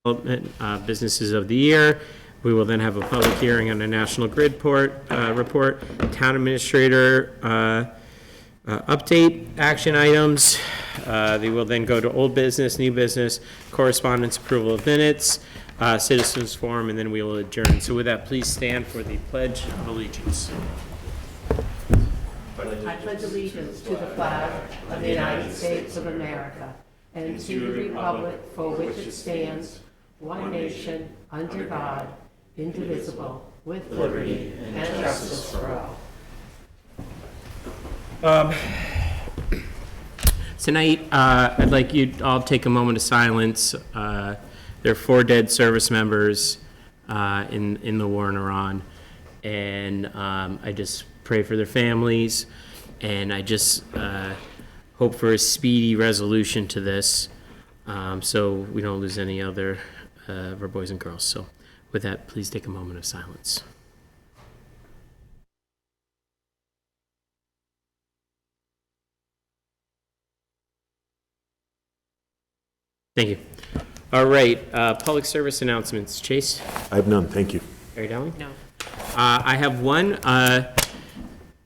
Development Businesses of the Year. We will then have a public hearing on the National Grid report, Town Administrator update, action items. They will then go to old business, new business, correspondence, approval of minutes, citizens forum, and then we will adjourn. So with that, please stand for the Pledge of Allegiance. I pledge allegiance to the flag of the United States of America and to the republic for which it stands, one nation, under God, indivisible, with liberty and justice for all. Tonight, I'd like you all to take a moment of silence. There are 4 dead service members in the war in Iran, and I just pray for their families, and I just hope for a speedy resolution to this, so we don't lose any other of our boys and girls. So with that, please take a moment of silence. Thank you. All right, public service announcements. Chase? I have none, thank you. Are you down? No. I have one.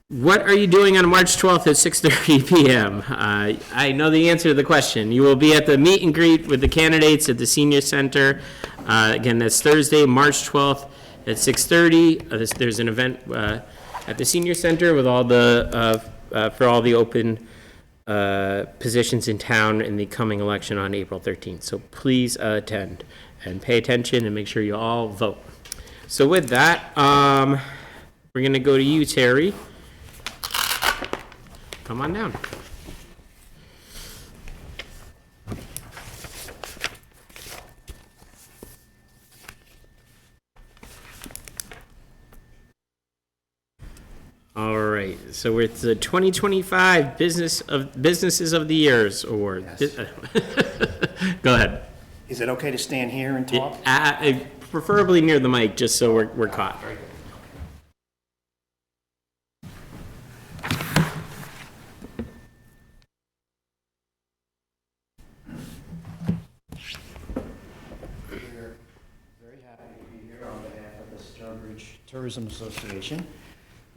What are you doing on March 12th at 6:30 p.m.? I know the answer to the question. You will be at the meet and greet with the candidates at the Senior Center. Again, that's Thursday, March 12th at 6:30. There's an event at the Senior Center with all the for all the open positions in town in the coming election on April 13th. So please attend and pay attention and make sure you all vote. So with that, we're going to go to you, Terry. Come on down. All right, so we're at the 2025 Businesses of the Years Award. Yes. Go ahead. Is it okay to stand here and talk? Preferably near the mic, just so we're caught. We're very happy to be here on behalf of the Sturbridge Tourism Association,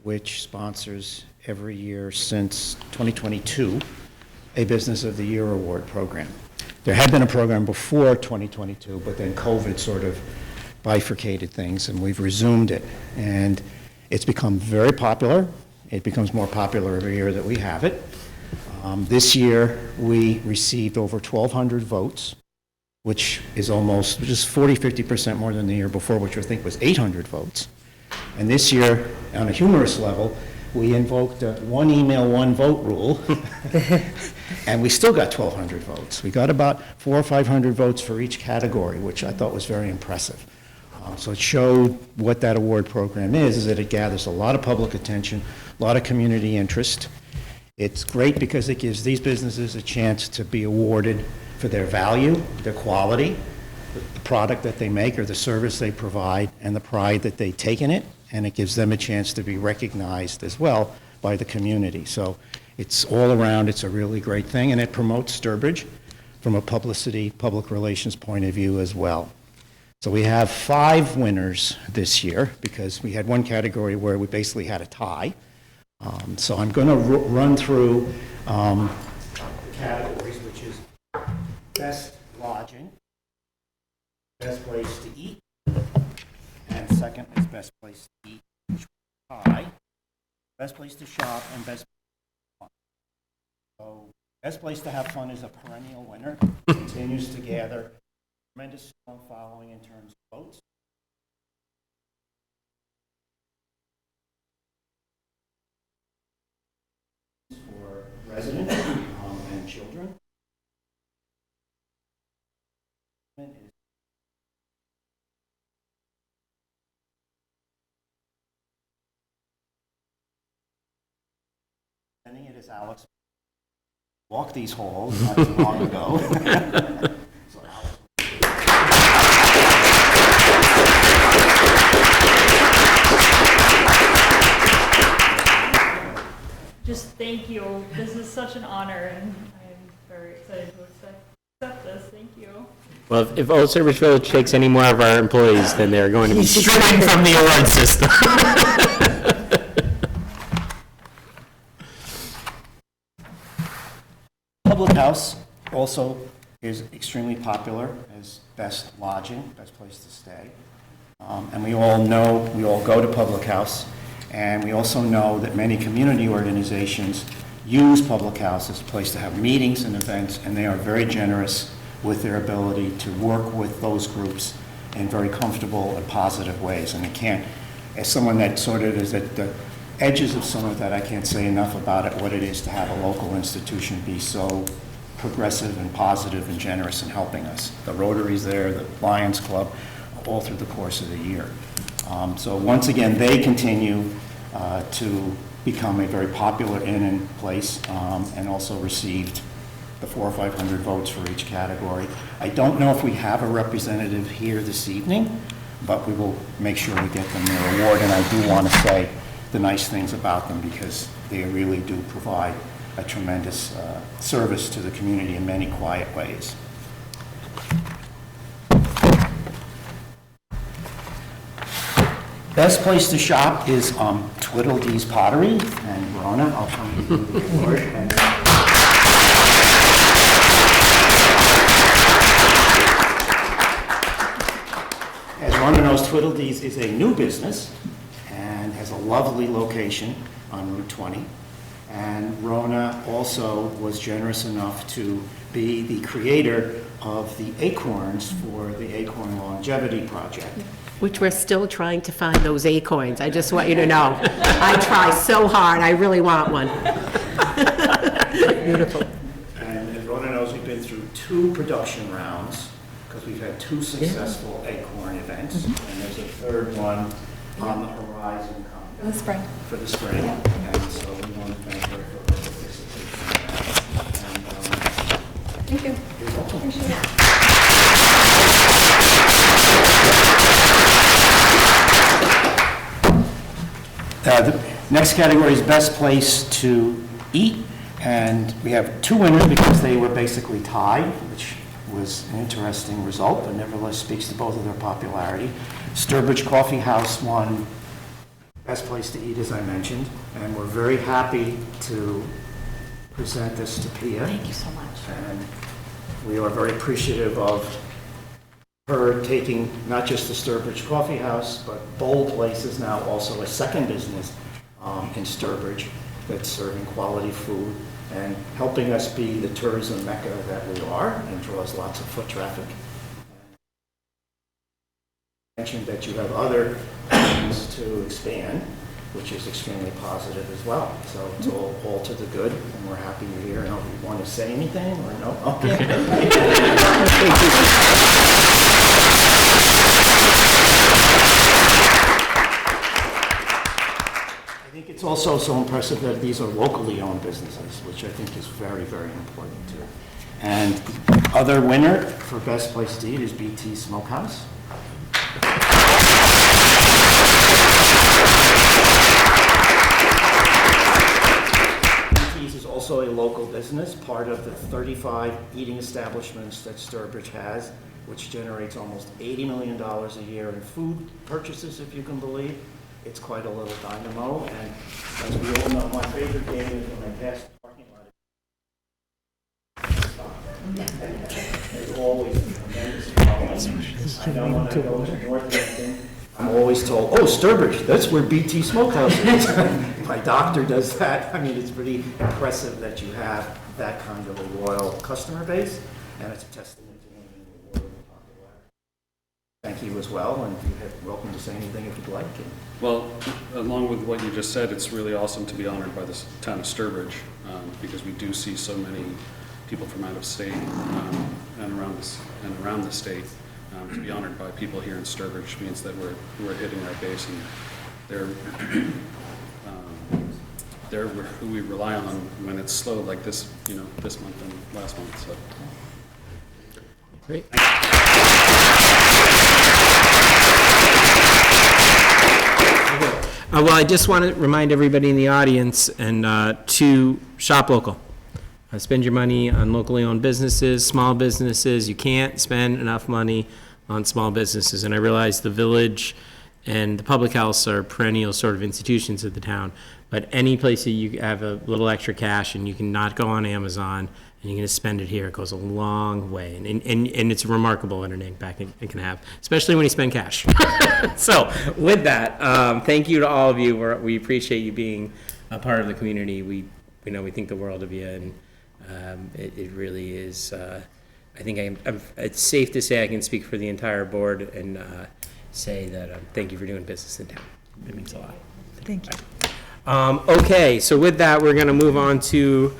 which sponsors every year since 2022 a Business of the Year Award program. There had been a program before 2022, but then COVID sort of bifurcated things, and we've resumed it. And it's become very popular. It becomes more popular every year that we have it. This year, we received over 1,200 votes, which is just 40-50% more than the year before, which I think was 800 votes. And this year, on a humorous level, we invoked a one email, one vote rule, and we still got 1,200 votes. We got about 400 or 500 votes for each category, which I thought was very impressive. So it showed what that award program is that it gathers a lot of public attention, a lot of community interest. It's great because it gives these businesses a chance to be awarded for their value, their quality, the product that they make or the service they provide, and the pride that they take in it, and it gives them a chance to be recognized as well by the community. So it's all around, it's a really great thing, and it promotes Sturbridge from a publicity, public relations point of view as well. So we have 5 winners this year because we had one category where we basically had a tie. So I'm going to run through the categories, which is best lodging, best place to eat, and second is best place to eat, which was tie, best place to shop, and best place to have fun. So best place to have fun is a perennial winner, continues to gather tremendous strong following in terms of votes. For residents and children. It is Alex. Walked these halls not too long ago. So Alex. Just thank you. This is such an honor, and I'm very excited to accept this. Thank you. Well, if Old Sturbridge Village takes any more of our employees, then they're going to be stricken from the award system. Public House also is extremely popular as best lodging, best place to stay. And we all know, we all go to Public House, and we also know that many community organizations use Public House as a place to have meetings and events, and they are very generous with their ability to work with those groups in very comfortable and positive ways. And I can't, as someone that sort of is at the edges of some of that, I can't say enough about it, what it is to have a local institution be so progressive and positive and generous in helping us. The Rotary's there, the Lions Club, all through the course of the year. So once again, they continue to become a very popular inn and place, and also received the 400 or 500 votes for each category. I don't know if we have a representative here this evening, but we will make sure we get them their award, and I do want to say the nice things about them because they really do provide a tremendous service to the community in many quiet ways. Best place to shop is Tweedledee's Pottery, and Verona, I'll come to you the award. As Rona knows, Tweedledee's is a new business and has a lovely location on Route 20. And Rona also was generous enough to be the creator of the acorns for the Acorn Longevity Project. Which we're still trying to find those acorns. I just want you to know. I try so hard. I really want one. Beautiful. And as Rona knows, we've been through 2 production rounds because we've had 2 successful acorn events. And there's a 3rd one on the horizon coming. In the spring. For the spring. And so we want to thank her for her participation. And, Thank you. you're welcome. Appreciate it. The next category is best place to eat, and we have 2 winners because they were basically tied, which was an interesting result, but nevertheless speaks to both of their popularity. Sturbridge Coffee House won best place to eat, as I mentioned, and we're very happy to present this to Pia. Thank you so much. And we are very appreciative of her taking not just the Sturbridge Coffee House, but Bold Place is now also a second business in Sturbridge that's serving quality food and helping us be the tourism mecca that we are and draws lots of foot traffic. I mentioned that you have other plans to expand, which is extremely positive as well. So it's all to the good, and we're happy you're here. I don't know if you want to say anything or no? Okay. I think it's also so impressive that these are locally owned businesses, which I think is very, very important too. And the other winner for Best Place to Eat is BT Smokehouse. BT's is also a local business, part of the 35 eating establishments that Sturbridge has, which generates almost $80 million a year in food purchases, if you can believe. It's quite a little dynamo, and as we all know, my favorite game is when I pass the parking lot. There's always a tremendous following. I know when I go to Northampton, I'm always told, oh, Sturbridge, that's where BT Smokehouse is. My doctor does that. I mean, it's pretty impressive that you have that kind of a loyal customer base, and it's a testament to him and the award of popularity. Thank you as well, and you're welcome to say anything if you'd like. Well, along with what you just said, it's really awesome to be honored by the town of Sturbridge because we do see so many people from out of state and around the state. To be honored by people here in Sturbridge means that we're hitting our base, and they're who we rely on when it's slow like this, this month and last month. So. Great. Well, I just want to remind everybody in the audience and to shop local. spend your money on locally owned businesses, small businesses. You can't spend enough money on small businesses. And I realize the village and the public house are perennial sort of institutions of the town. But any place that you have a little extra cash and you can not go on Amazon and you're going to spend it here, it goes a long way. And it's remarkable what an impact it can have, especially when you spend cash. So with that, thank you to all of you. We appreciate you being a part of the community. We know we think the world of you, and it really is. I think it's safe to say I can speak for the entire board and say that thank you for doing business in town. It means a lot. Thank you. Okay, so with that, we're going to move on to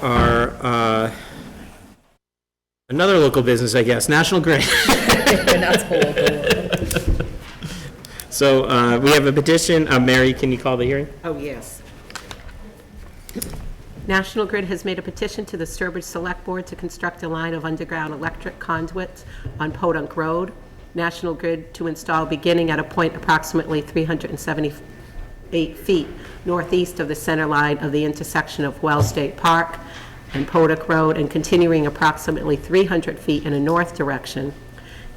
our another local business, I guess, National Grid. That's cool. So we have a petition. Mary, can you call the hearing? Oh, yes. National Grid has made a petition to the Sturbridge Select Board to construct a line of underground electric conduits on Podunk Road. National Grid to install beginning at a point approximately 378 feet northeast of the center line of the intersection of Wells State Park and Podunk Road, and continuing approximately 300 feet in a north direction.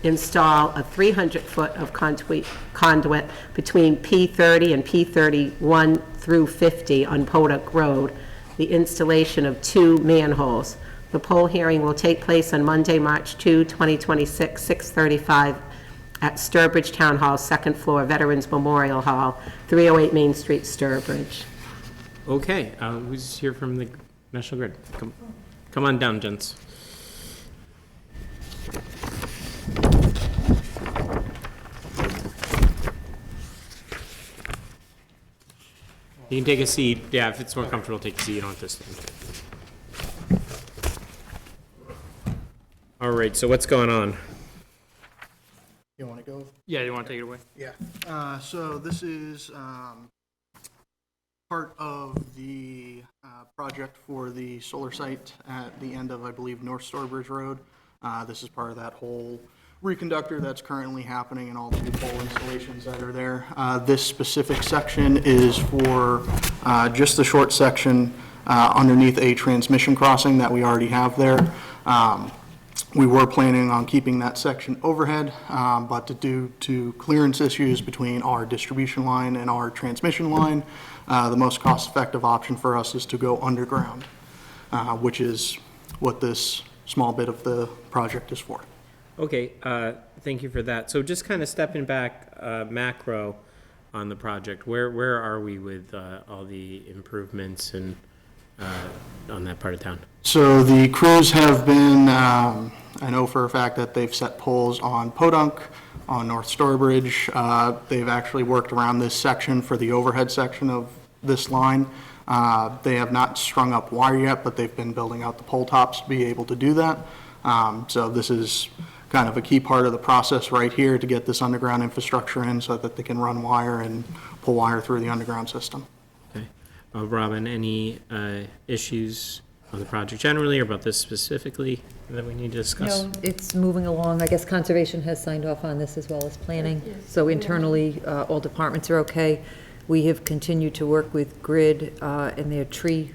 Install a 300-foot of conduit between P30 and P31 through 50 on Podunk Road. The installation of 2 manholes. The poll hearing will take place on Monday, March 2, 2026, 6:35 at Sturbridge Town Hall, second floor, Veterans Memorial Hall, 308 Main Street, Sturbridge. Okay, who's here from the National Grid? Come on down, gents. You can take a seat. Yeah, if it's more comfortable, take a seat. You don't have to stand. All right, so what's going on? You want to go? Yeah, you want to take it away? Yeah. So this is part of the project for the solar site at the end of, I believe, North Stourbridge Road. This is part of that whole reconductor that's currently happening and all the new pole installations that are there. This specific section is for just the short section underneath a transmission crossing that we already have there. We were planning on keeping that section overhead, but due to clearance issues between our distribution line and our transmission line, the most cost-effective option for us is to go underground, which is what this small bit of the project is for. Okay, thank you for that. So just kind of stepping back macro on the project, where are we with all the improvements and on that part of town? So the crews have been, I know for a fact that they've set poles on Podunk, on North Stourbridge. They've actually worked around this section for the overhead section of this line. They have not strung up wire yet, but they've been building out the pole tops to be able to do that. So this is kind of a key part of the process right here to get this underground infrastructure in so that they can run wire and pull wire through the underground system. Okay. Robin, any issues on the project generally or about this specifically that we need to discuss? No, it's moving along. I guess Conservation has signed off on this as well as planning. So internally, all departments are okay. We have continued to work with Grid and their tree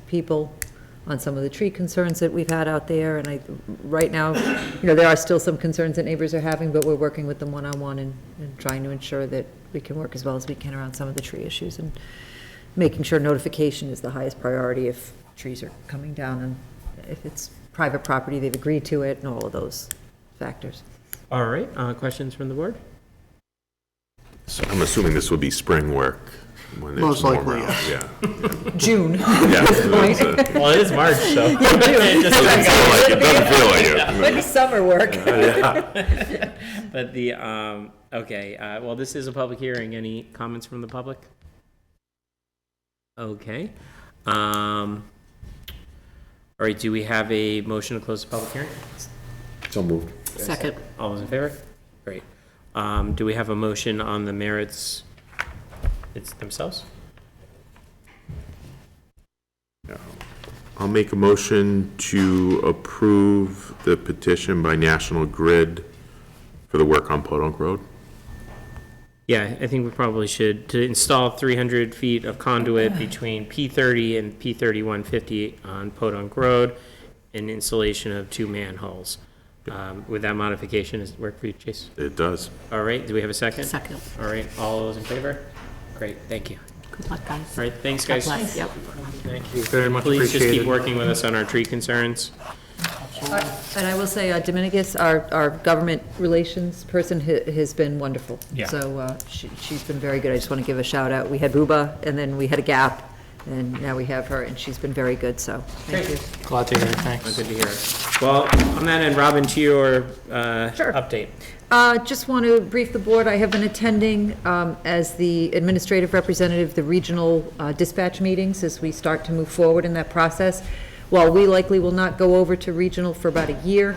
people on some of the tree concerns that we've had out there. And right now, there are still some concerns that neighbors are having, but we're working with them one-on-one and trying to ensure that we can work as well as we can around some of the tree issues and making sure notification is the highest priority if trees are coming down, and if it's private property, they've agreed to it, and all of those factors. All right, questions from the board? So I'm assuming this will be spring work when it's Most likely, warmer out. yes. Yeah. June. Yeah. Well, it is March, so. It doesn't feel like it. Might be summer work. But the, okay, well, this is a public hearing. Any comments from the public? Okay. All right, do we have a motion to close the public hearing? So moved. Second. All those in favor? Great. Do we have a motion on the merits themselves? I'll make a motion to approve the petition by National Grid for the work on Podunk Road. Yeah, I think we probably should, to install 300 feet of conduit between P30 and P3150 on Podunk Road, and installation of 2 manholes. With that modification, does it work for you, Chase? It does. All right, do we have a second? Second. All right, all those in favor? Great, thank you. Good luck, guys. All right, thanks, guys. Bless. Yep. Thank you very much. Please just keep working with us on our tree concerns. And I will say, Dominicus, our government relations person, has been wonderful. Yeah. So she's been very good. I just want to give a shout out. We had Booba, and then we had a gap, and now we have her, and she's been very good, so thank you. Glad to hear it, thanks. Good to hear it. Well, on that end, Robin, to your update. Just want to brief the board. I have been attending as the administrative representative, the regional dispatch meetings as we start to move forward in that process. While we likely will not go over to regional for about a year,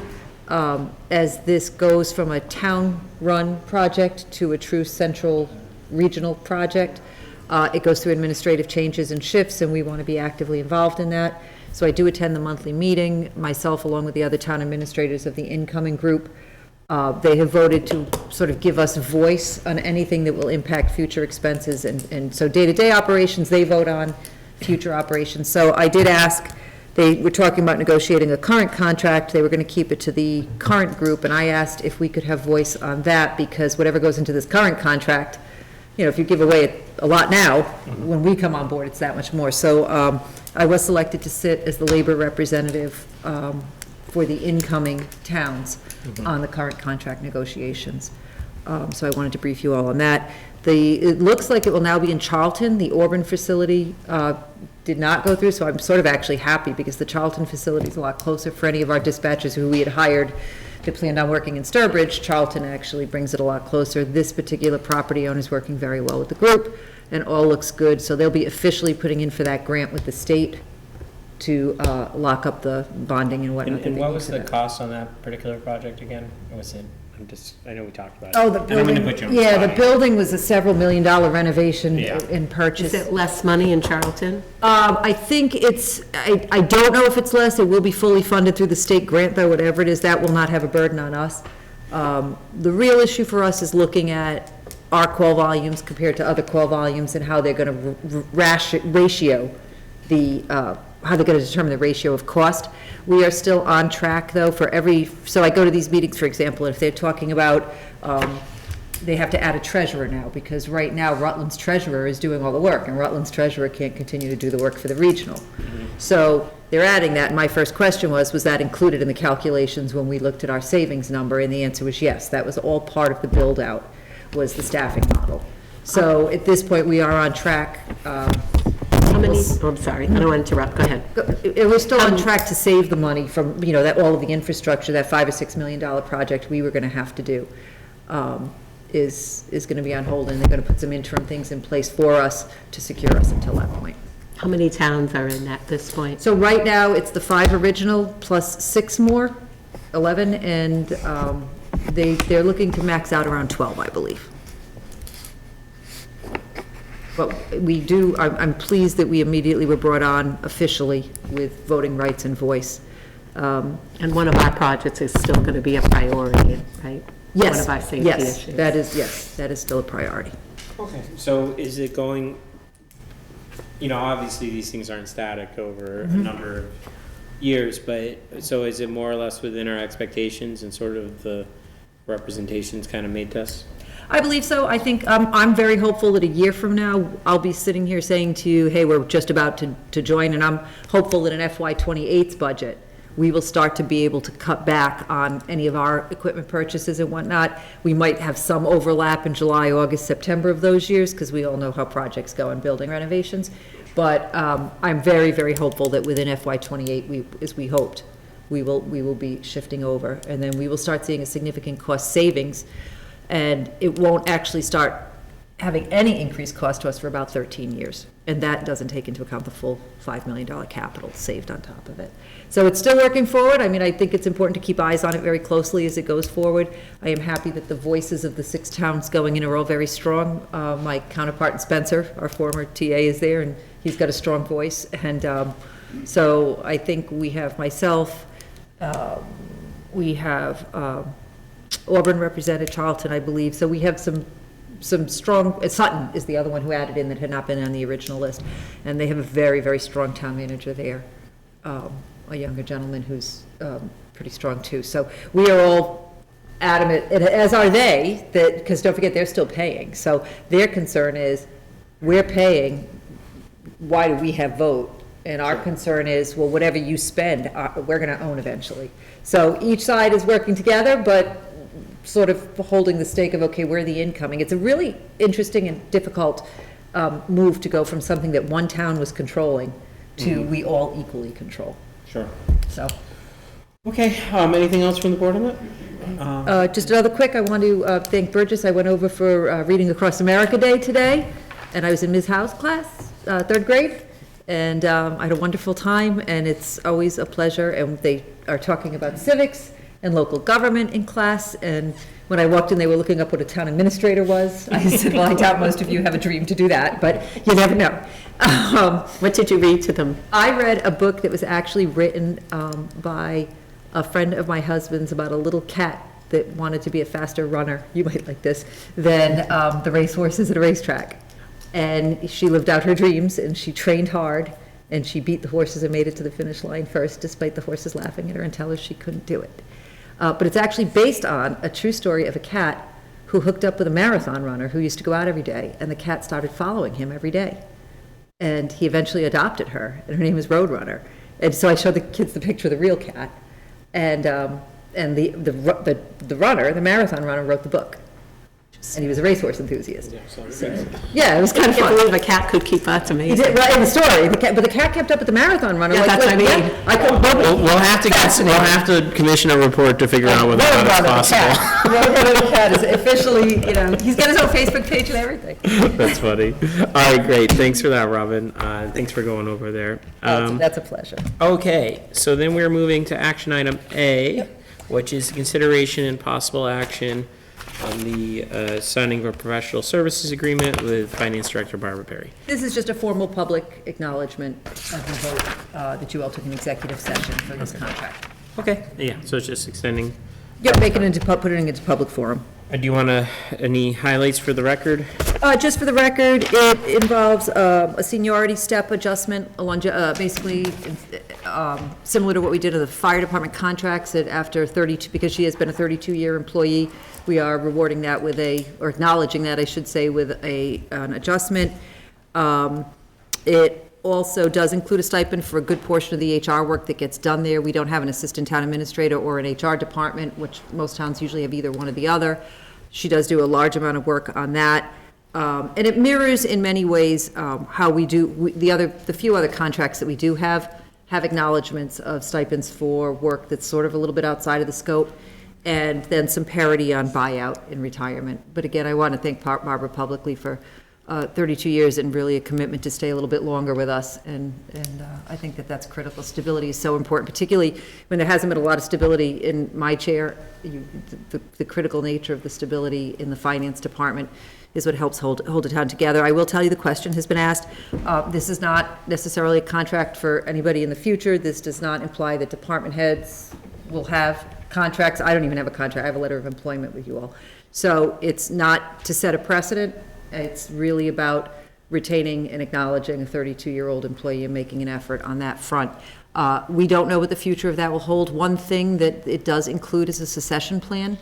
as this goes from a town-run project to a true central regional project, it goes through administrative changes and shifts, and we want to be actively involved in that. So I do attend the monthly meeting, myself along with the other town administrators of the incoming group. They have voted to sort of give us voice on anything that will impact future expenses, and so day-to-day operations, they vote on future operations. So I did ask, they were talking about negotiating a current contract, they were going to keep it to the current group, and I asked if we could have voice on that, because whatever goes into this current contract, you know, if you give away a lot now, when we come on board, it's that much more. So I was selected to sit as the labor representative for the incoming towns on the current contract negotiations. So I wanted to brief you all on that. It looks like it will now be in Charlton. The Auburn facility did not go through, so I'm sort of actually happy, because the Charlton facility is a lot closer for any of our dispatchers who we had hired that planned on working in Sturbridge. Charlton actually brings it a lot closer. This particular property owner is working very well with the group, and all looks good. So they'll be officially putting in for that grant with the state to lock up the bonding and whatnot. And what was the cost on that particular project again? Was it, I know we talked about it. Oh, the And I'm gonna building, put you on the yeah, spot the here. building was a several million-dollar renovation Yeah. and purchase. Is it less money in Charlton? I think I don't know if it's less. It will be fully funded through the state grant, though, whatever it is. That will not have a burden on us. The real issue for us is looking at our call volumes compared to other call volumes, and how they're going to ratio how they're going to determine the ratio of cost. We are still on track, though, so I go to these meetings, for example, if they're talking about, they have to add a treasurer now, because right now Rutland's treasurer is doing all the work, and Rutland's treasurer can't continue to do the work for the regional. So they're adding that, and my first question was that included in the calculations when we looked at our savings number? And the answer was yes, that was all part of the build-out, was the staffing model. So at this point, we are on track. How many, I'm sorry, I don't want to interrupt, go ahead. We're still on track to save the money from, that all of the infrastructure, that $5 or $6 million project we were going to have to do, is going to be on hold, and they're going to put some interim things in place for us to secure us until that point. How many towns are in at this point? So right now, it's the 5 original plus 6 more, 11, and they're looking to max out around 12, I believe. But I'm pleased that we immediately were brought on officially with voting rights and voice. And one of our projects is still going to be a priority, right? Yes, One of our safety yes, issues. that is still a priority. Okay. So is it going, obviously these things aren't static over a number of years, but so is it more or less within our expectations and sort of the representations kind of made to us? I believe so. I think I'm very hopeful that a year from now, I'll be sitting here saying to you, hey, we're just about to join, and I'm hopeful that in FY '28's budget, we will start to be able to cut back on any of our equipment purchases and whatnot. We might have some overlap in July, August, September of those years, because we all know how projects go in building renovations. But I'm very, very hopeful that within FY '28, as we hoped, we will be shifting over, and then we will start seeing a significant cost savings. And it won't actually start having any increased cost to us for about 13 years. And that doesn't take into account the full $5 million capital saved on top of it. So it's still working forward. I mean, I think it's important to keep eyes on it very closely as it goes forward. I am happy that the voices of the 6 towns going in are all very strong. My counterpart in Spencer, our former TA, is there, and he's got a strong voice. And so I think we have myself, we have Auburn represented, Charlton, I believe. So we have some some strong, Sutton is the other one who added in that had not been on the original list. And they have a very, very strong town manager there, a younger gentleman who's pretty strong too. So we are all adamant, and as are they, that, because don't forget, they're still paying. So their concern is, we're paying, why do we have vote? And our concern is, well, whatever you spend, we're going to own eventually. So each side is working together, but sort of holding the stake of, okay, where are the incoming? It's a really interesting and difficult move to go from something that one town was controlling to we all equally control. Sure. So, Okay, anything else from the board on that? just another quick, I want to thank Burgess. I went over for Reading Across America Day today, and I was in Ms. Howe's class, third grade, and I had a wonderful time, and it's always a pleasure, and they are talking about civics and local government in class, and when I walked in, they were looking up what a town administrator was. I said, well, I doubt most of you have a dream to do that, but you never know. What did you read to them? I read a book that was actually written by a friend of my husband's about a little cat that wanted to be a faster runner, you might like this, than the racehorses at a racetrack. And she lived out her dreams, and she trained hard, and she beat the horses and made it to the finish line first, despite the horses laughing at her and telling her she couldn't do it. But it's actually based on a true story of a cat who hooked up with a marathon runner who used to go out every day, and the cat started following him every day. And he eventually adopted her, and her name is Roadrunner. And so I showed the kids the picture of the real cat, and the runner, the marathon runner, wrote the book. And he was a racehorse enthusiast. So, yeah, it was kind of I can't fun. believe a cat could keep, that's He amazing. did, right, in the story, but the cat kept up with the marathon runner. Yeah, like, that's what I wait, mean. yeah, I couldn't We'll have to commission a report to figure out whether or not it's possible. Roadrunner the cat is officially, he's got his own Facebook page and everything. That's funny. All right, great. Thanks for that, Robin. Thanks for going over there. That's a pleasure. Okay, so then we're moving to action item A, which is consideration and possible action on the signing of a professional services agreement with Finance Director Barbara Perry. This is just a formal public acknowledgement of the vote that you all took an executive session for this contract. Okay. Yeah, so it's just extending. Yep, putting it into public forum. Do you want any highlights for the record? Just for the record, it involves a seniority step adjustment, basically similar to what we did in the fire department contracts, that after 32, because she has been a 32-year employee, we are rewarding that with or acknowledging that, I should say, with an adjustment. It also does include a stipend for a good portion of the HR work that gets done there. We don't have an assistant town administrator or an HR department, which most towns usually have either one or the other. She does do a large amount of work on that. And it mirrors in many ways how we do, the few other contracts that we do have acknowledgements of stipends for work that's sort of a little bit outside of the scope, and then some parity on buyout in retirement. But again, I want to thank Barbara publicly for 32 years and really a commitment to stay a little bit longer with us. And I think that that's critical. Stability is so important, particularly when there hasn't been a lot of stability in my chair. The critical nature of the stability in the finance department is what helps hold the town together. I will tell you, the question has been asked. This is not necessarily a contract for anybody in the future. This does not imply that department heads will have contracts. I don't even have a contract. I have a letter of employment with you all. So it's not to set a precedent. It's really about retaining and acknowledging a 32-year-old employee and making an effort on that front. We don't know what the future of that will hold. One thing that it does include is a succession plan.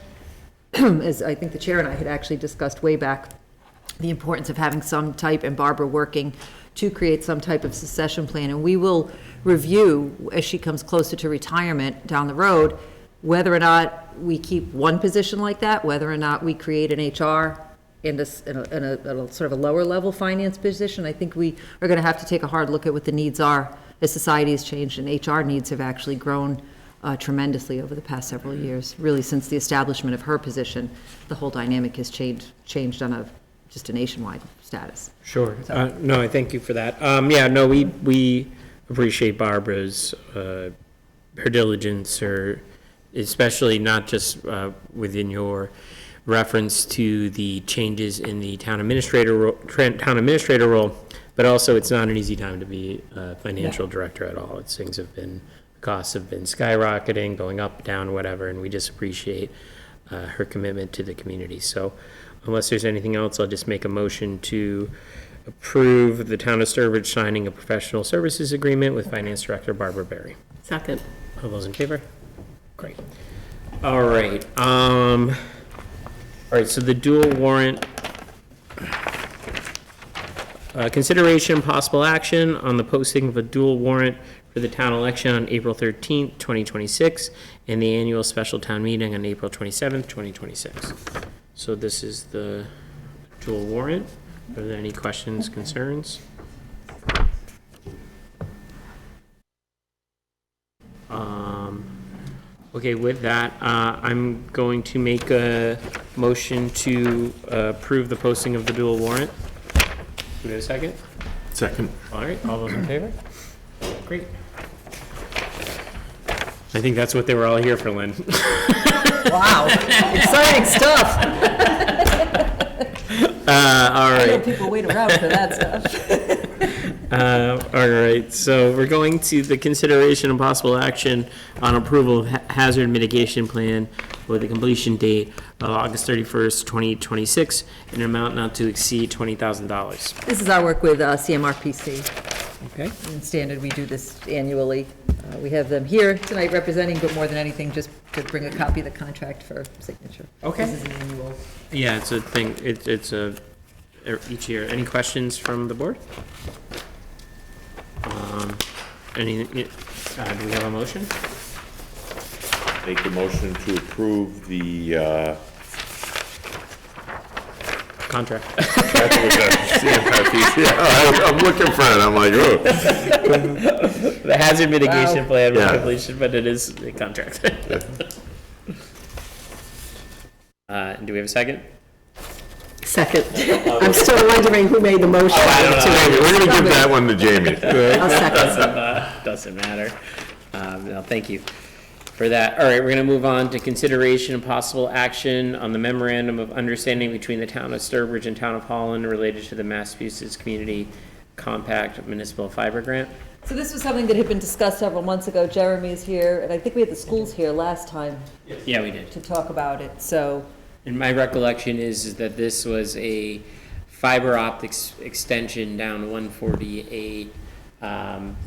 As I think the chair and I had actually discussed way back, the importance of having some type, and Barbara working to create some type of succession plan. And we will review, as she comes closer to retirement down the road, whether or not we keep one position like that, whether or not we create an HR in a sort of a lower level finance position. I think we are going to have to take a hard look at what the needs are as society has changed, and HR needs have actually grown tremendously over the past several years. Really, since the establishment of her position, the whole dynamic has changed on just a nationwide status. Sure. No, I thank you for that. Yeah, no, we appreciate Barbara's, her diligence, especially not just within your reference to the changes in the town administrator role, but also it's not an easy time to be a financial director at all. Costs have been skyrocketing, going up, down, whatever, and we just appreciate her commitment to the community. So unless there's anything else, I'll just make a motion to approve the town of Sturbridge signing a professional services agreement with Finance Director Barbara Berry. Second. All those in favor? Great. All right, all right, so the dual warrant, consideration and possible action on the posting of a dual warrant for the town election on April 13th, 2026, and the annual special town meeting on April 27th, 2026. So this is the dual warrant. Are there any questions, concerns? Okay, with that, I'm going to make a motion to approve the posting of the dual warrant. Do we have a second? Second. All right, all those in favor? Great. I think that's what they were all here for, Lynn. Wow, exciting stuff. All I know right. people wait around for that stuff. All right, so we're going to the consideration and possible action on approval of hazard mitigation plan with a completion date of August 31st, 2026, in an amount not to exceed $20,000. This is our work with CMRPC. Okay. In standard, we do this annually. We have them here tonight representing, but more than anything, just to bring a copy of the contract for signature. Okay. This is an annual. Yeah, it's a thing, it's a, each year. Any questions from the board? Do we have a motion? Make a motion to approve the, Contract. yeah, I'm looking for it, I'm like, oh. The hazard mitigation plan with Yeah. completion, but it is a contract. Do we have a second? Second. I'm still wondering who made the motion. We're gonna give that one to Jamie. I'll second. Doesn't matter. No, thank you for that. All right, we're gonna move on to consideration and possible action on the memorandum of understanding between the town of Sturbridge and town of Holland related to the Massachusetts Community Compact Municipal Fiber Grant. So this was something that had been discussed several months ago. Jeremy is here, and I think we had the schools here last time Yeah, we did. to talk about it, so. And my recollection is that this was a fiber optics extension down 148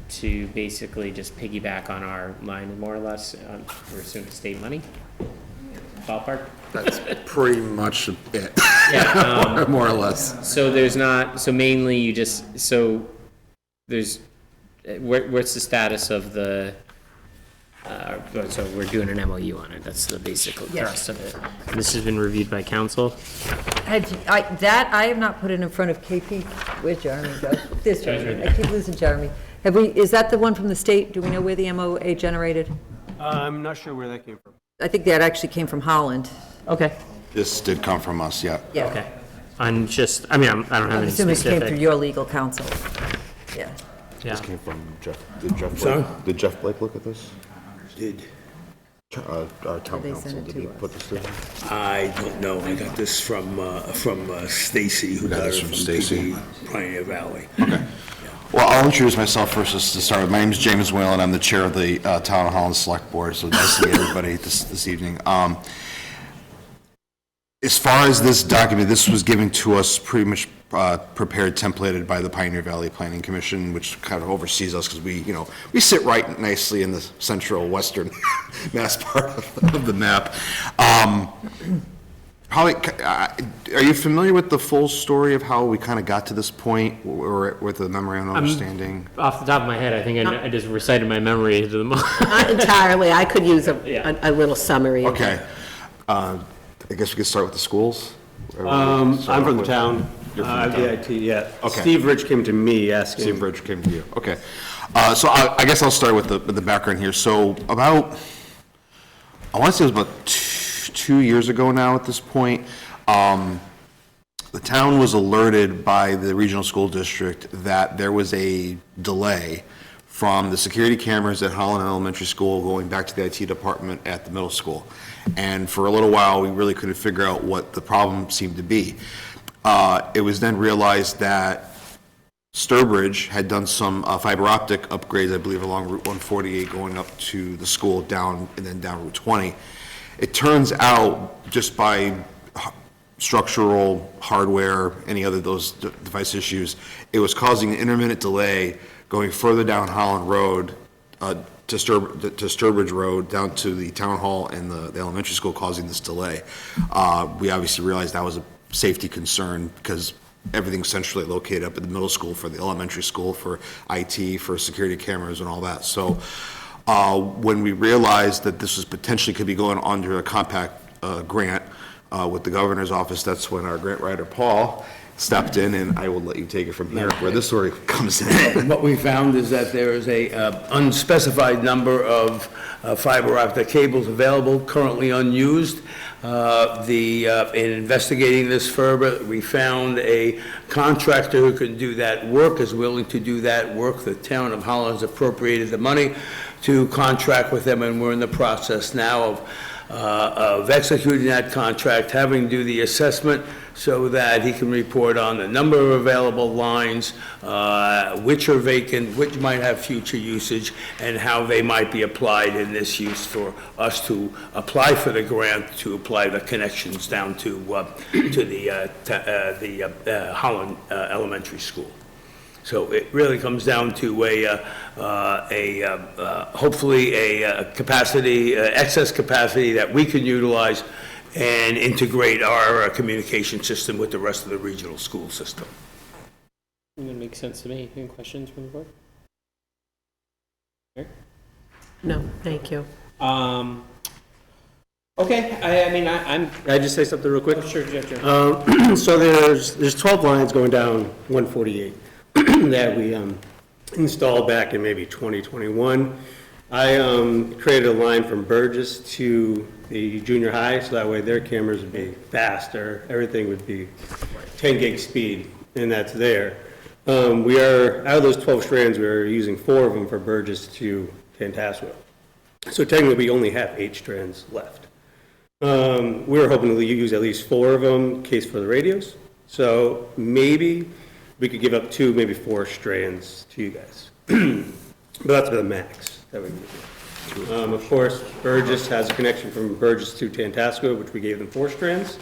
to basically just piggyback on our line, more or less. We're assuming state money, ballpark. That's pretty much it, Yeah. more or less. So there's not. So mainly you just. So there's. What's the status of the? So we're doing an MOU on it. That's the basic thrust of it. And this has been reviewed by council. I have not put it in front of KP. Where's Jeremy go? There's Jeremy. I keep losing Jeremy. Is that the one from the state? Do we know where the MOA generated? I'm not sure where that came from. I think that actually came from Holland. Okay. This did come from us, yeah. Yeah. Okay. I'm just. I mean, I don't have I'm any assuming it came specific. through your legal counsel. Yeah. Yeah. This came from Jeff, did Jeff Blake look at this? Did. Our town They council, sent it did to he us. put this together? I don't know. I got this from Stacy, who Got got this it from from Stacy. Pioneer Valley. Well, I'll introduce myself first just to start with. My name is James Whalen. I'm the chair of the Town of Holland Select Board, so nice to meet everybody this evening. As far as this document, this was given to us pretty much prepared, templated by the Pioneer Valley Planning Commission, which kind of oversees us because we sit right nicely in the central western Mass part of the map. Probably, are you familiar with the full story of how we kind of got to this point with the memorandum of understanding? Off the top of my head, I think I just recited my memory to the moment. Not entirely. I could use Yeah. a little summary. of Okay. I guess we could start with the schools? I'm from the town. You're from the I'm town. the IT, yeah. Okay. Steve Rich came to me asking. Steve Bridge came to you, okay. So I guess I'll start with the background here. So I want to say it was about 2 years ago now at this point, the town was alerted by the regional school district that there was a delay from the security cameras at Holland Elementary School going back to the IT department at the middle school. And for a little while, we really couldn't figure out what the problem seemed to be. It was then realized that Sturbridge had done some fiber optic upgrades, I believe, along Route 148 going up to the school down and then down Route 20. It turns out, just by structural, hardware, any other those device issues. It was causing an intermittent delay going further down Holland Road, to Sturbridge Road, down to the town hall and the elementary school, causing this delay. We obviously realized that was a safety concern because everything's centrally located up at the middle school for the elementary school, for IT, for security cameras and all that. So when we realized that this was potentially could be going under a compact grant with the governor's office, that's when our grant writer, Paul, stepped in, and I will let you take it from here, where this story comes in. What we found is that there is a unspecified number of fiber optic cables available, currently unused. In investigating this further, we found a contractor who can do that work, is willing to do that work. The town of Holland's appropriated the money to contract with them, and we're in the process now of executing that contract, having to do the assessment so that he can report on the number of available lines, which are vacant, which might have future usage, and how they might be applied in this use for us to apply for the grant, to apply the connections down to the Holland Elementary School. So it really comes down to hopefully a capacity, excess capacity that we can utilize and integrate our communication system with the rest of the regional school system. That makes sense to me. Any questions from the board? No, thank you. Okay, I just say something real quick? sure, Jeff. So there's 12 lines going down 148 that we installed back in maybe 2021. I created a line from Burgess to the junior high, so that way their cameras would be faster, everything would be 10 gig speed, and that's there. We are, out of those 12 strands, we are using 4 of them for Burgess to Tantascwa. So technically, we only have 8 strands left. We were hoping to use at least 4 of them in case for the radios. So maybe we could give up 2, maybe 4 strands to you guys. But that's the max that we can do. Of course, Burgess has a connection from Burgess to Tantascwa, which we gave them 4 strands.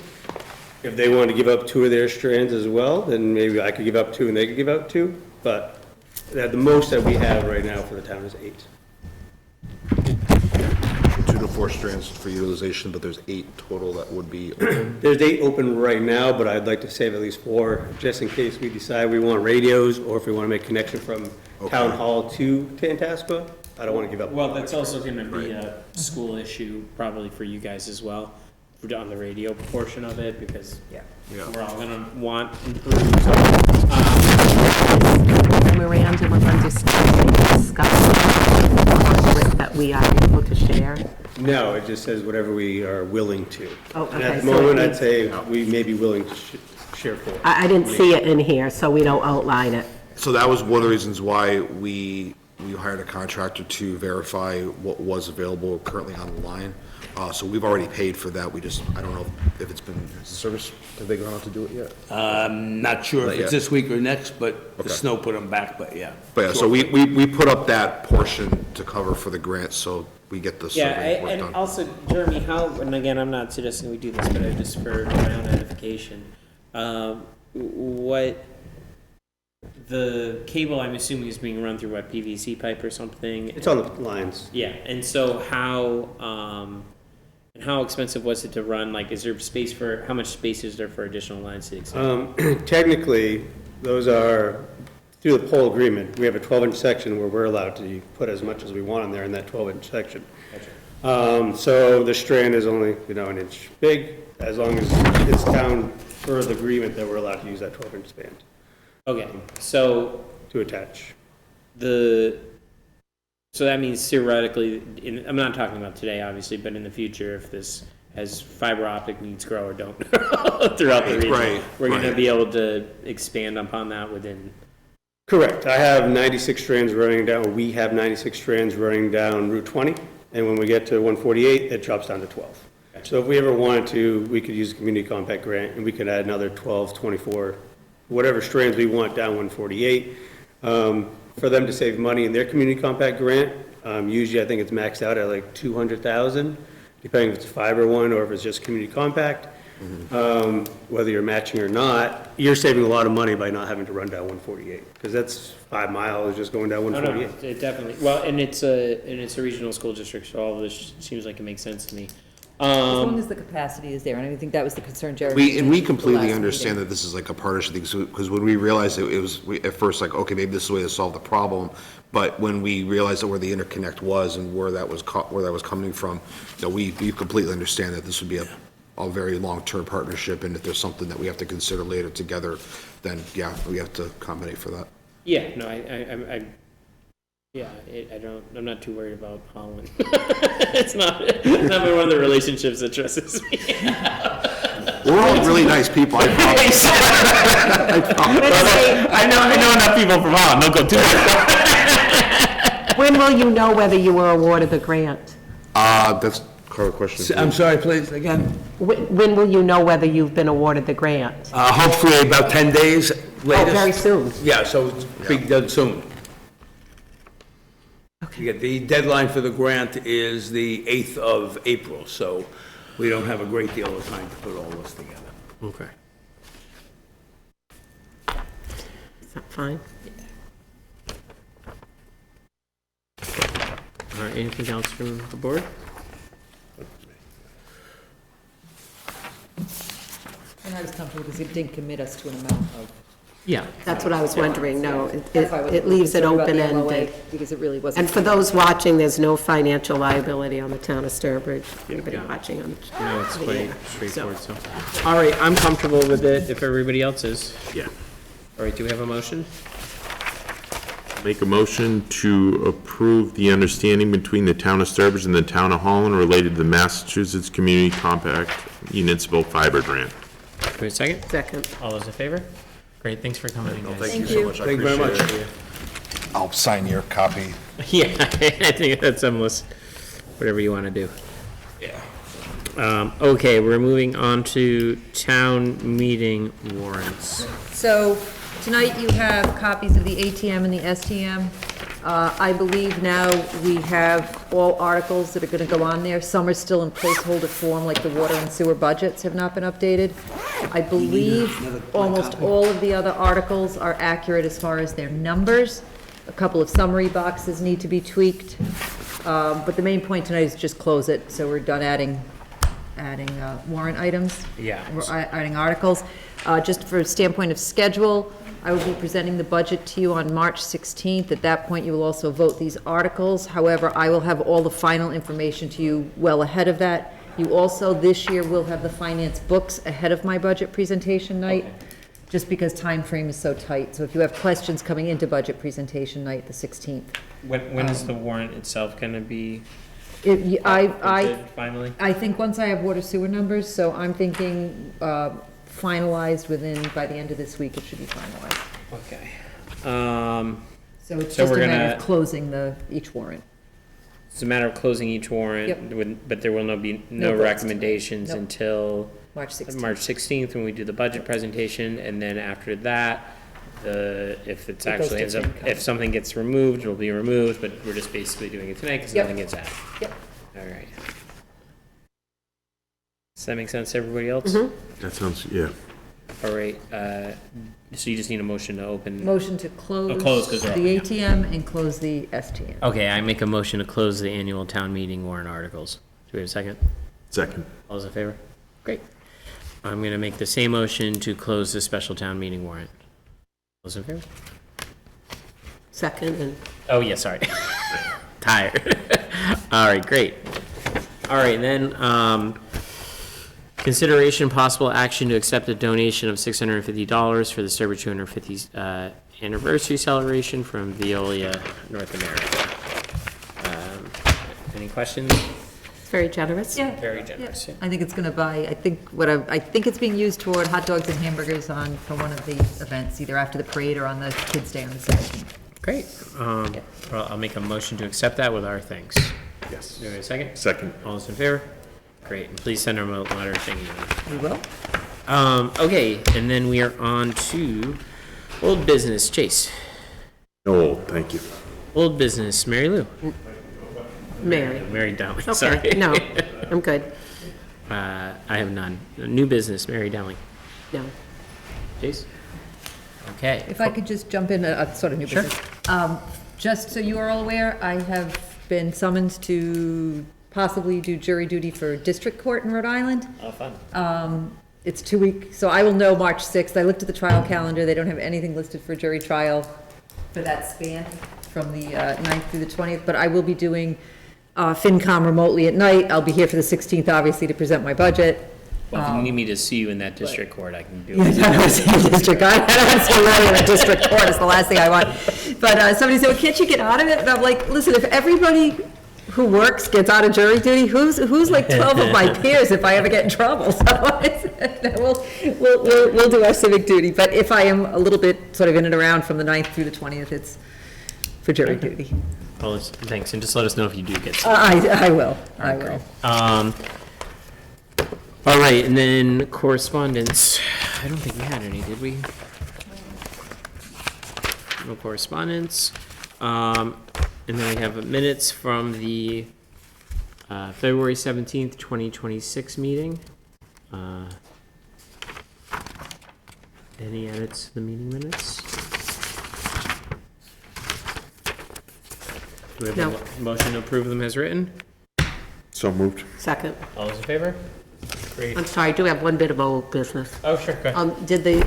If they wanted to give up 2 of their strands as well, then maybe I could give up 2 and they could give up 2. But the most that we have right now for the town is 8. 2 to 4 strands for utilization, but there's 8 total that would be open. There's 8 open right now, but I'd like to save at least 4, just in case we decide we want radios, or if we want to make connection from Town Hall to Tantascwa. I don't want to give up. Well, that's also going to be a school issue probably for you guys as well, on the radio portion of it, because we're all going to want improved. Memorandum of understanding discussed that we are able to share. No, it just says whatever we are willing to. Oh, And okay, at the so it moment, I'd needs- say we may be willing to share 4. I didn't see it in here, so we don't outline it. So that was one of the reasons why we hired a contractor to verify what was available currently on the line. So we've already paid for that. I don't know if it's been, has the service, have they gone out to do it yet? Not sure Not if yet. it's this week or next, but the Okay. snow put them back, but yeah. But yeah, so we put up that portion to cover for the grant, so we get the survey work And done. also, Jeremy, and again, I'm not suggesting we do this, but just for my own edification, what the cable, I'm assuming, is being run through what, PVC pipe or something? It's on the lines. Yeah, and so how expensive was it to run? Like, is there space for, how much space is there for additional lines to extend? Technically, those are, through the pole agreement, we have a 12-inch section where we're allowed to put as much as we want in there in that 12-inch section. So the strand is only, an inch big, as long as it's down for the agreement that we're allowed to use that 12-inch span Okay, so to attach. so that means theoretically, I'm not talking about today, obviously, but in the future, if this, as fiber optic needs grow or don't throughout the region, Right, we're going to right. be able to expand upon that within. Correct. I have 96 strands running down, we have 96 strands running down Route 20, and when we get to 148, it drops down to 12. So if we ever wanted to, we could use a community compact grant, and we could add another 12, 24, whatever strands we want down 148. For them to save money in their community compact grant, usually I think it's maxed out at like 200,000, depending if it's a fiber one or if it's just community compact. Whether you're matching or not, you're saving a lot of money by not having to run down 148, because that's 5 miles just going down Oh, no, 148. it definitely, well, and it's a regional school district, so all of this seems like it makes sense to me. As long as the capacity is there, and I think that was the concern, Jerry. We mentioned completely last understand meeting. that this is like a partnership thing, because when we realized it was, at first like, okay, maybe this is the way to solve the problem, but when we realized that where the interconnect was and where that was coming from, we completely understand that this would be a very long-term partnership, and if there's something that we have to consider later together, then, yeah, we have to accommodate for that. Yeah, no, I'm not too worried about Holland. It's not one of the relationships that stresses me. We're all really nice people, I promise. I know enough people from Holland, don't go too far. When will you know whether you were awarded the grant? That's a question. I'm sorry, please, again? When will you know whether you've been awarded the grant? Hopefully about 10 days Oh, latest. very soon. Yeah, so it's be done soon. Okay. The deadline for the grant is the 8th of April, so we don't have a great deal of time to put all this together. Okay. Is that fine? All right, anything else from the board? And I was comfortable because it didn't commit us to an amount of. Yeah. That's what I was wondering, no, That's why I was it leaves it concerned about the MOA, open-ended. because it really wasn't. And for those watching, there's no financial liability on the town of Sturbridge, anybody Yeah. watching on. No, it's quite Yeah. straightforward, so. All right, I'm comfortable with it if everybody else is. Yeah. All right, do we have a motion? Make a motion to approve the understanding between the town of Sturbridge and the town of Holland related to the Massachusetts Community Compact Municipal Fiber Grant. Do we have a second? Second. All those in favor? Great, thanks for coming in, guys. Thank you Thank so you. much, I Thank you very appreciate it. I'll sign your copy. Yeah, I think that's almost whatever you want to do. Yeah. Okay, we're moving on to town meeting warrants. So tonight you have copies of the ATM and the STM. I believe now we have all articles that are gonna go on there. Some are still in placeholder form, like the water and sewer budgets have not been updated. I believe almost all of the other articles are accurate as far as their numbers. A couple of summary boxes need to be tweaked. But the main point tonight is just close it, so we're done adding warrant items. Yeah. We're adding articles. Just for a standpoint of schedule, I will be presenting the budget to you on March 16th. At that point, you will also vote these articles. However, I will have all the final information to you well ahead of that. You also, this year, will have the finance books ahead of my budget presentation night, just because time frame is so tight. So if you have questions coming into budget presentation night, the 16th. When is the warrant itself gonna be I finally? I think once I have water sewer numbers, so I'm thinking finalized by the end of this week, it should be finalized. Okay. So it's So just a we're matter gonna- of closing each warrant. It's a matter of closing each warrant, but there will be no No votes. recommendations Nope. until March 16th. March 16th, when we do the budget presentation, and then after that, if it's It goes actually to ends up, FinCom. if something gets removed, it'll be removed, but we're just basically doing it tonight because Yep. nothing gets added. Yep. All right. Does that make sense to everybody else? That sounds, yeah. All right, so you just need a motion to open. Motion to close close 'cause they're open, the yeah. ATM and close the STM. Okay, I make a motion to close the annual town meeting warrant articles. Do we have a second? Second. All those in favor? Great. I'm gonna make the same motion to close the special town meeting warrant. All those in favor? Second, and Oh, yeah, sorry. Tired. All right, great. All right, then, consideration possible action to accept a donation of $650 for the Sturbridge 250th anniversary celebration from Veolia North America. Any questions? it's very generous. Yeah. Very generous, yeah. I think it's gonna buy, I think it's being used toward hot dogs and hamburgers for one of the events, either after the parade or on the Kids' Day on the 17th. Great. Well, I'll make a motion to accept that with our thanks. Yes. Do we have a second? Second. All those in favor? Great, and please send our letter thanking them. We will? Okay, and then we are on to old business. Chase. No, thank you. Old business. Mary Lou. Mary. Mary Dowling, sorry. Okay, no, I'm good. I have none. New business, Mary Dowling. No. Jace? Okay. If I could just jump in, sort of new Sure. business. Just so you are all aware, I have been summoned to possibly do jury duty for district court in Rhode Island. Oh, fun. It's 2 weeks, so I will know March 6th. I looked at the trial calendar, they don't have anything listed for jury trial for that span from the 9th through the 20th, but I will be doing FinCom remotely at night. I'll be here for the 16th, obviously, to present my budget. Well, if you need me to see you in that district court, I can do Yeah, it. I don't want to see a district, I don't want to see a lawyer in a district court, is the last thing I want. But somebody said, well, can't you get out of it? And I'm like, listen, if everybody who works gets out of jury duty, who's like 12 of my peers if I ever get in trouble? So we'll do our civic duty, but if I am a little bit sort of in and around from the 9th through the 20th, it's for jury duty. Well, thanks, and just let us know if you do get some. I will, I Alright, will. great. All right, and then correspondence. I don't think we had any, did we? No correspondence. And then I have minutes from the February 17th, 2026 meeting. Any edits to the meeting minutes? Do we have No. a motion to approve them as written? So moved. Second. All those in favor? Great. I'm sorry, I do have one bit of old business. Oh, sure, go ahead. Did the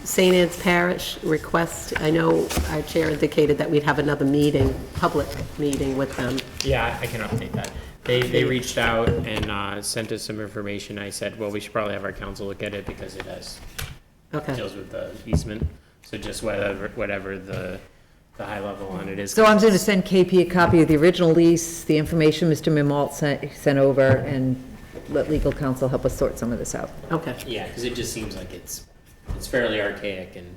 St. Anne's Parish request, I know our chair indicated that we'd have another meeting, public meeting with them. Yeah, I can update that. They reached out and sent us some information. I said, well, we should probably have our council look at it because it Okay. deals with the easement. So just whatever the high level on it is. So I'm going to send KP a copy of the original lease, the information Mr. Mimalt sent over, and let legal counsel help us sort some of this out. Okay. Yeah, because it just seems like it's fairly archaic and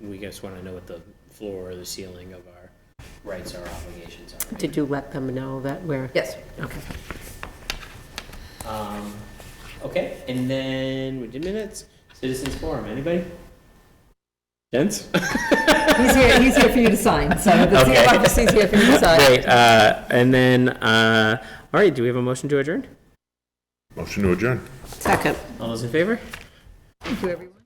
we just want to know what the floor or the ceiling of our rights or obligations are. Did you let them know that we're? Yes. Okay. Okay, and then we did minutes. Citizens forum, anybody? Gents? He's here for you to sign, so the Okay. CFRPC is here for you to sign. Great, and then, all right, do we have a motion to adjourn? Motion to adjourn. Second. All those in favor? Thank you, everyone.